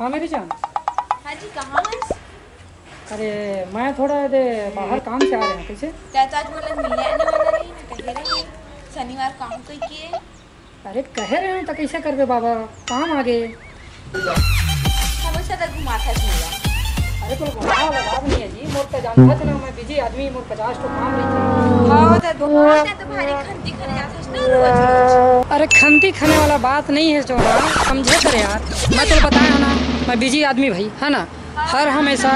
हाँ मेरी जान। हाँ जी, कहाँ बस? अरे मैं थोड़ा दे बाहर काम से आ रहे हैं। कैसे? क्या तो आज बोला मिलने आने वाला नहीं ना, कह रहे शनिवार काम कोई किए। अरे कह रहे हैं तो कैसे कर दे बाबा, काम आ गए। हमेशा तक घुमा था झूला। अरे तो घुमाने वाला बात नहीं है जी, मोर पे जानता था ना, मैं बिजी आदमी, मोर 50 तो काम रही थी। हाँ तो भारी खंती खन जाता है ना रोज। अरे खंती खाने वाला बात नहीं है चोरा, समझे कर यार। मैं तो बताया ना, मैं बिजी आदमी भाई है ना, हर हमेशा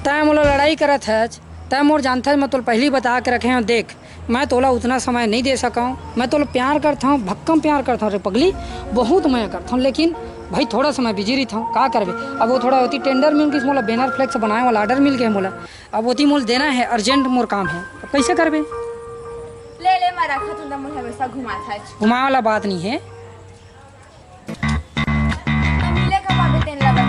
तय मोला लड़ाई करत है, तय मोर जानता है। मैं तो पहले बता के रखे हैं, देख मैं तोला उतना समय नहीं दे सका हूँ। मैं तो प्यार करता हूँ, भक्कम प्यार करता हूँ रे पगली, बहुत मैं करता हूँ, लेकिन भाई थोड़ा समय बिजी रहता हूँ, का करबे। अब वो थोड़ा होती टेंडर मिल के मोला बैनर फ्लेक्स बनाए वाला ऑर्डर मिल गया मोला, अब होती मोल देना है, अर्जेंट मोर काम है, अब कैसे करबे। ले मैं रखा तुम मुझे हमेशा घुमा था। घुमा वाला बात नहीं है। मिले कब आगे तेन लगा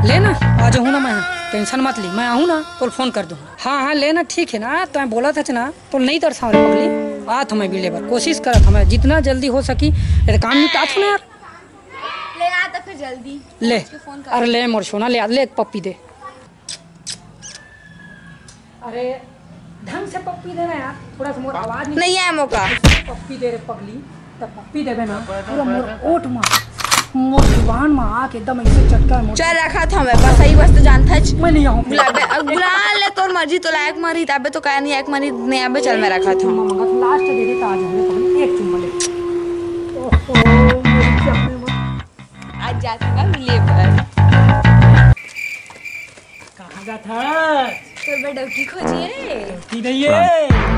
लेना आ जाऊँ ना, मैं टेंशन मत ली, मैं आऊँ ना तो फोन कर दूँ। हाँ हाँ लेना, ठीक है ना, तो मैं बोला था ना तो नहीं तरसा पगली, आ तो मैं भी लेबर कोशिश करत हमें जितना जल्दी हो सकी, काम निपटा ना यार। ले आ तो फिर जल्दी ले। अरे ले मोर सोना, ले ले एक पप्पी दे। अरे ढंग से पप्पी देना यार, थोड़ा सा मोर आवाज नहीं आया मौका। पप्पी दे रे पगली, तब पप्पी देवे ना पूरा मोर ओट में मोर जुबान में आके एकदम ऐसे चटका मोर। चल रखा था मैं बस, सही बस तो जानता है। मैं नहीं आऊँ, बुला ले, तोर मर्जी, तो लायक मरी तबे तो कह नहीं एक मरी नहीं आबे। चल मैं रखा था मंगा तो लास्ट दे देता आज हमने पगली, एक चुम्मा ले। ओहो मेरी जान में आज जाते ना मिले पर। कहाँ जाता है तो मैं डबकी खोजिए रे की नहीं है,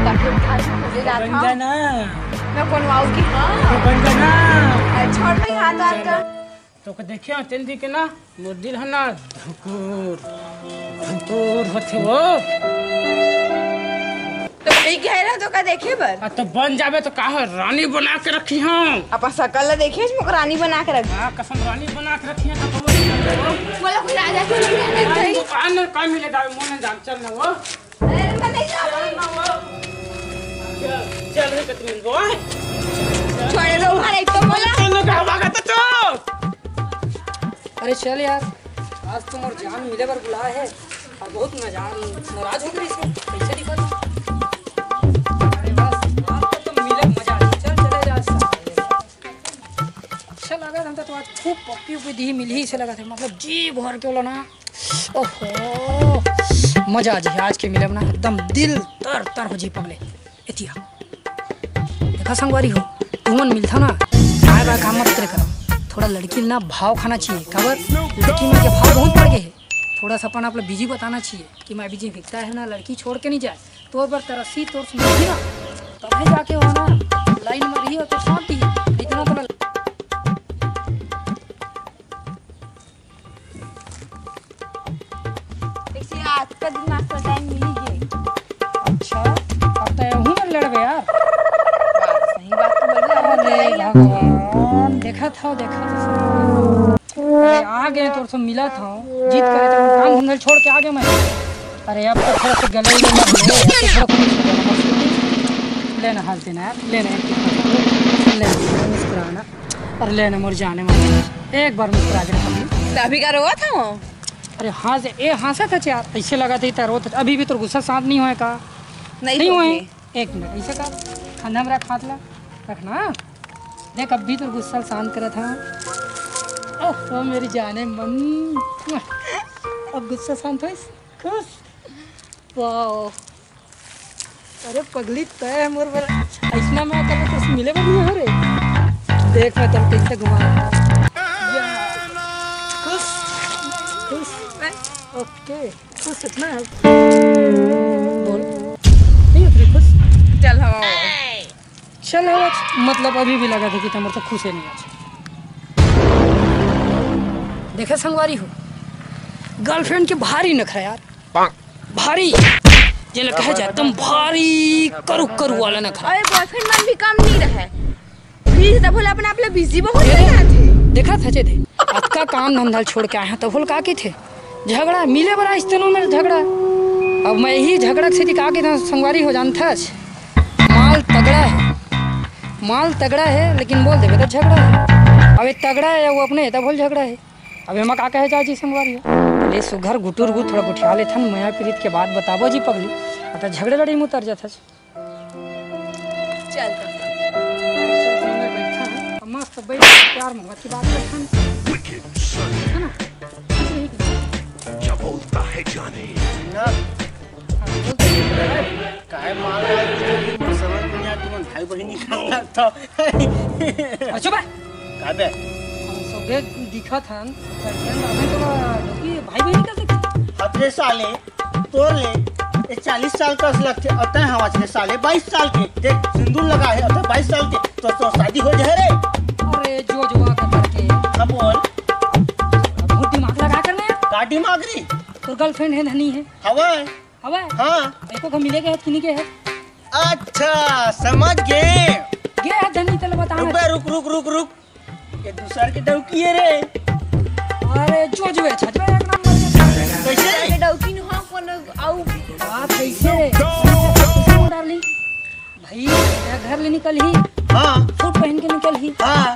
ताकि उठा के खोजे जाता बन जाना मैं कौन वाऊ की। हाँ बन जाना छोड़ भाई हाथ हाथ कर तो को देखियो तेंदी के ना मोर दिल है ना धुकुर धुकुर होते वो। तो भाई कह रहा तो का देखे बर आ तो बन जावे तो काहे रानी बना के रखी हूं, अपन शकल देखे मुक रानी बना के रख। हां कसम रानी बना के रखी है तो बोला कोई राजा को नहीं दुकान में काम मिले दावे मोने जान चल ना वो। अरे मैं नहीं जाऊंगा, चल रे कत मिल गो छोड़ दो हमारे एक तो बोला तूने कहा भागा तो चल। अरे चल यार, आज तुम और जान मिले पर बुला है और बहुत मजान नाराज हो गई इसमें, कैसे दिखा तू। अरे बस आज तो मिले मजा आ, चल चले जा। अच्छा लगा था तो आज खूब पप्पी उपी दी मिली से लगा था, मतलब जी भर के बोला ना, ओहो मजा आ जाए आज के मिले ना, एकदम दिल तर तर हो जी पगले। एतिया देखा संगवारी हो तुमन मिलता ना, आए बार काम मत करे करो, थोड़ा लड़की ना भाव खाना चाहिए, खबर लड़की में के भाव बहुत पड़ गए है, थोड़ा सा अपन आप बिजी बताना चाहिए कि मैं बिजी दिखता है ना, लड़की छोड़ के नहीं जाए तो बार तरसी तोर सुनी ना तभी जाके हो ना लाइन में रही हो तो शांति इतना तो देखिए आज का दिमाग का टाइम मिली गई। अच्छा अब तो हूँ ना लड़बे यार, सही बात तो बोल रहे हो। भगवान देखा था अरे आ गए तो सब मिला था, जीत करे तो काम धंधा छोड़ के आ गए मैं। अरे अब तो थोड़ा सा गले लेना हाथ देना यार, लेना लेना मुस्कुराना, अरे लेना मोर जाने में एक बार मुस्कुरा के अभी का रोआ था वो। अरे हाँ से ए हंसा था यार, ऐसे लगा था रो, अभी भी तो गुस्सा शांत नहीं हुआ का नहीं हुए। एक मिनट ऐसे कर खाना में रख, हाथ ला रखना, देख अभी तो गुस्सा शांत करा था। ओह मेरी जाने मन, अब गुस्सा शांत हो खुश। वाह अरे पगली तय मोर पर ऐसा मैं कर तो मिले बढ़िया हो रे, देख मैं तुम कैसे घुमा खुश खुश ओके खुश इतना है बोल नहीं उतरी खुश। चल हवा चल मतलब अभी भी लगा था कि तुम तो खुश है नहीं आज। देखे संगवारी हो गर्लफ्रेंड के भारी नखरा यार, भारी जे कहे जाए तुम भारी करू करू वाला नखरा। अरे बॉयफ्रेंड मन भी कम नहीं रहे, फिर तब बोला अपने आप ले बिजी बहुत रहना थे। देखा था जे थे आज का काम धंधा छोड़ के आए हैं, तब बोल का के थे झगड़ा मिले बड़ा इस दिनों में झगड़ा। अब मैं ही झगड़ा से दिखा के संगवारी हो जानता माल तगड़ा है, माल तगड़ा है लेकिन बोल देवे तो झगड़ा है। अब ये तगड़ा है वो अपने तब बोल झगड़ा है। अब हम का कहे चाची संगवारी ले सुघर गुटुर गुट थोड़ा गुठिया ले थन माया प्रीत के बाद बताबो जी पगली अतः झगड़े लड़ी मुतर जाता चल मस्त बैठ प्यार मोहब्बत की बात करता है ना क्या बोलता है जाने काय माल समझ नहीं आता तुम भाई बहन निकालना था अच्छा बे काय बे सोगे दिखा था तो भाई बहन कैसे अपने साले तोड़ ले ये 40 साल का लगते अतः हवा चले साले 22 साल के देख सिंदूर लगा है अतः 22 साल के तो शादी हो जाए रे। अरे जो जुआ का करके अब बोल बहुत दिमाग लगा करने का दिमाग रे तो गर्लफ्रेंड है धनी है हवा हवा हाँ एको का मिलेगा है किन्हीं के है अच्छा समझ गए है धनी चलो बता रुक रुक रुक रुक ये दूसर के डौकी है रे। अरे जो जुए छजवे एक नंबर कैसे के डौकी न हो कोन आउ बात कैसे रे डार्लिंग भाई तेरा घर ले निकल ही हाँ सूट पहन के निकल ही हाँ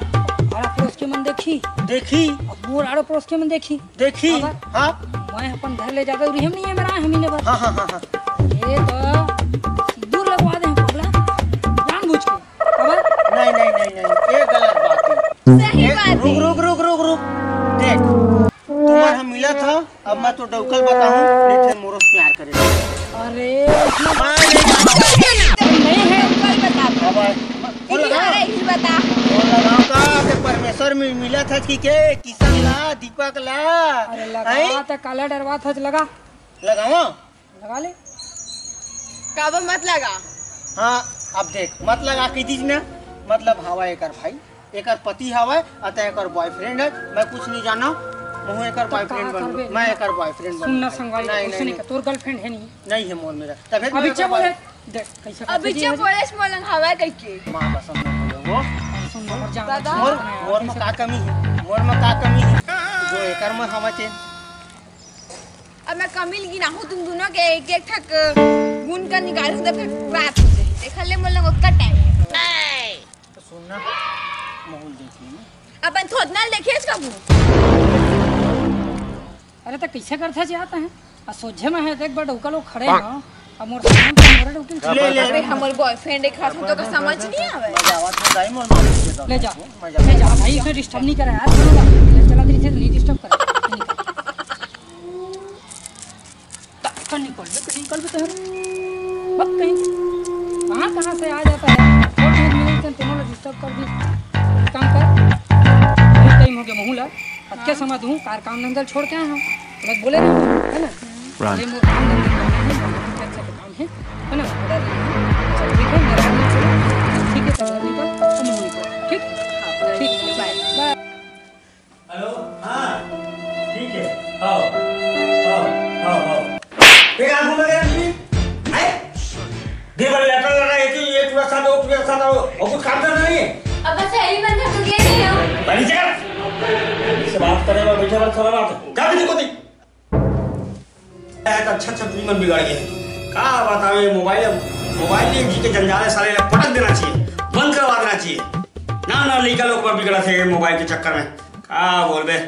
आड़ा पड़ोस के मन देखी देखी अब मोर आड़ा पड़ोस के मन देखी देखी हाँ मैं अपन घर ले जाकर हम नहीं है मेरा हम ही ने बस हाँ हाँ हाँ हाँ ये तो दूर लगवा दे पगला जानबूझ के खबर नहीं नहीं नहीं नहीं ये गलत बात है। सही बात है। रुक रुक रुक रुक रुक देख तुम्हारा हम मिला था अब मैं तो डौकल बताऊं नहीं थे मोरस प्यार करेगा। अरे नहीं है कल बता अब फोन लगा ही बता फोन लगाओ का के परमेश्वर में मिला था कि के किशन ला दीपक ला अरे लगा तो काला डरवा था लगा लगाओ लगा ले काबा मत लगा हाँ अब देख मत लगा की दीज ना मतलब हवा एकर भाई एकर पति हवा अतः एकर बॉयफ्रेंड है मैं कुछ नहीं जाना मैं एकर बॉयफ्रेंड बन मैं एकर बॉयफ्रेंड बन सुनना संगवारी नहीं उसने नहीं का तोर गर्लफ्रेंड है नहीं नहीं है मोर मेरा तब अभी चे बोले देख कैसे अभी चे बोले स्मॉलन हवा कह के मां कसम नहीं बोलो वो सुन मोर जान दादा। मोर में का कमी है मोर में का कमी है जो एकर में हवा चे अब मैं कमिल गिना हूं तुम दोनों के एक एक ठक गुण का निकालूं तो फिर रात हो जाए देखा ले मोर लोग का टाइम तो सुनना माहौल देख लेना अपन थोड़ना देखे इसका मुंह अरे तो कैसे करता जाता है आ सोझे में है देख बड़ उका लोग खड़े हैं अब मोर सामने पे मोर डुकिल ले ले अरे हमर बॉयफ्रेंड एक हाथ तो का समझ नहीं आवे मजा आवत में दाई मोर मार ले जा भाई इसने डिस्टर्ब नहीं करा यार चलो ले चला दे से नहीं डिस्टर्ब कर निकल भी तो बक कहीं कहाँ से आ जाता है और फिर मिले तीनों लोग डिस्टर्ब कर दी काम कर टाइम हो गया महूला अच्छे समय दूँ कार काम धंधा छोड़ के आए हम बस बोले ना है ना अरे वो काम धंधा अच्छा काम है ना चल ठीक है मेरा भी चलो ठीक है चल निकल तुम निकल ठीक ठीक बाय बाय हेलो हाँ ठीक है आओ आओ आओ फिर आप बोल रहे हैं आए दिन भर लेटर लगा ये पूरा साथ हो और कुछ काम करना नहीं है अब सही बंदा तो गया नहीं हो बड़ी जगह इससे बात करे मैं बैठे बात थोड़ा बात क्या भी को नहीं अच्छा जीवन बिगाड़ गया क्या बताओ मोबाइल ने जी के जंजाल साले पटक देना चाहिए बंद करवा देना चाहिए ना लड़का लोग पर बिगड़ा थे मोबाइल के चक्कर में क्या बोल बे